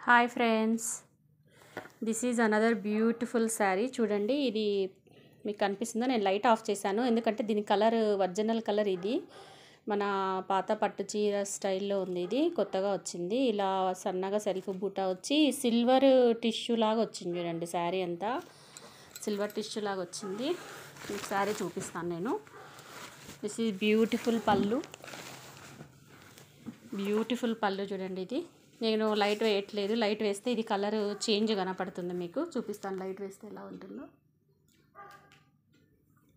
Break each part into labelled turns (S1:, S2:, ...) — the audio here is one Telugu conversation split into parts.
S1: Hi friends, this is another beautiful sari. చూడండి, ఇది మీకు కనిపిస్తుందో? నేను లైట్ ఆఫ్ చేశాను ఎందుకంటే దీని కలర్ ఒరిజినల్ కలర్ ఇది. మన పాత పట్టు చీర స్టైల్లో ఉంది. ఇది కొత్తగా వచ్చింది. ఇలా సన్నగా సెల్ఫ్ బూటా వచ్చి సిల్వర్ టిష్యూ లాగా వచ్చింది. చూడండి, శారీ అంతా సిల్వర్ టిష్యూ లాగా వచ్చింది. మీకు శారీ చూపిస్తాను నేను. దిస్ ఈజ్ బ్యూటిఫుల్ పళ్ళు. బ్యూటిఫుల్ పళ్ళు చూడండి. ఇది నేను లైట్ వేయట్లేదు. లైట్ వేస్తే ఇది కలర్ చేంజ్ కనపడుతుంది. మీకు చూపిస్తాను లైట్ వేస్తే ఎలా ఉంటుందో.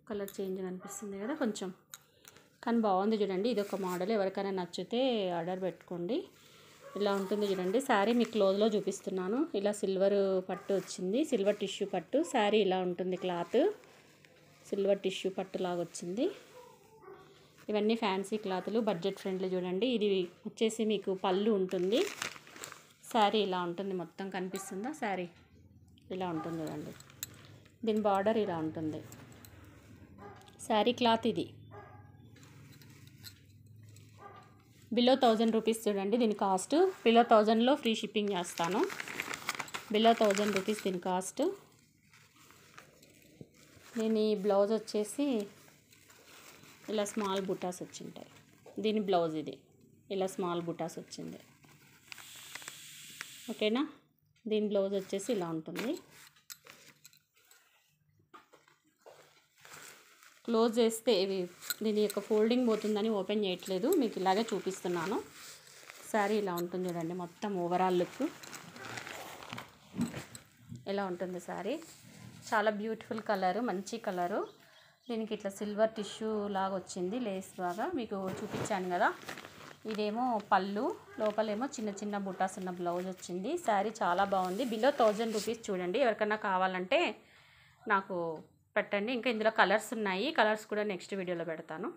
S1: కలర్ చేంజ్ కనిపిస్తుంది కదా కొంచెం, కానీ బాగుంది చూడండి. ఇది ఒక మోడల్. ఎవరికైనా నచ్చితే ఆర్డర్ పెట్టుకోండి. ఇలా ఉంటుంది చూడండి. శారీ మీకు క్లోజ్లో చూపిస్తున్నాను. ఇలా సిల్వర్ పట్టు వచ్చింది, సిల్వర్ టిష్యూ పట్టు. శారీ ఇలా ఉంటుంది. క్లాత్ సిల్వర్ టిష్యూ పట్టు లాగా వచ్చింది. ఇవన్నీ ఫ్యాన్సీ క్లాతులు, బడ్జెట్ ఫ్రెండ్లీ. చూడండి, ఇది వచ్చేసి మీకు పళ్ళు ఉంటుంది. శారీ ఇలా ఉంటుంది. మొత్తం కనిపిస్తుందా? శారీ ఇలా ఉంటుంది చూడండి. దీని బార్డర్ ఇలా ఉంటుంది. శారీ క్లాత్ ఇది. బిలో 1000 రూపీస్ చూడండి దీని కాస్ట్. బిలో 1000లో ఫ్రీ షిప్పింగ్ చేస్తాను. బిలో 1000 రూపీస్ దీని కాస్ట్. దీని బ్లౌజ్ వచ్చేసి ఇలా స్మాల్ బుటాస్ వచ్చింటాయి. దీని బ్లౌజ్ ఇది ఇలా స్మాల్ బుటాస్ వచ్చింది. ఓకేనా? దీని బ్లౌజ్ వచ్చేసి ఇలా ఉంటుంది. క్లోజ్ చేస్తే ఇవి దీని యొక్క ఫోల్డింగ్ పోతుందని ఓపెన్ చేయట్లేదు, మీకు ఇలాగే చూపిస్తున్నాను. శారీ ఇలా ఉంటుంది చూడండి. మొత్తం ఓవరాల్ లుక్ ఇలా ఉంటుంది శారీ. చాలా బ్యూటిఫుల్ కలరు, మంచి కలరు. దీనికి ఇట్లా సిల్వర్ టిష్యూ లాగా వచ్చింది. లేస్ బాగా మీకు చూపించాను కదా. ఇదేమో పళ్ళు, లోపలేమో చిన్న చిన్న బుటాస్ ఉన్న బ్లౌజ్ వచ్చింది. శారీ చాలా బాగుంది. బిలో 1000 రూపీస్ చూడండి. ఎవరికన్నా కావాలంటే నాకు పెట్టండి. ఇంకా ఇందులో కలర్స్ ఉన్నాయి. కలర్స్ కూడా నెక్స్ట్ వీడియోలో పెడతాను.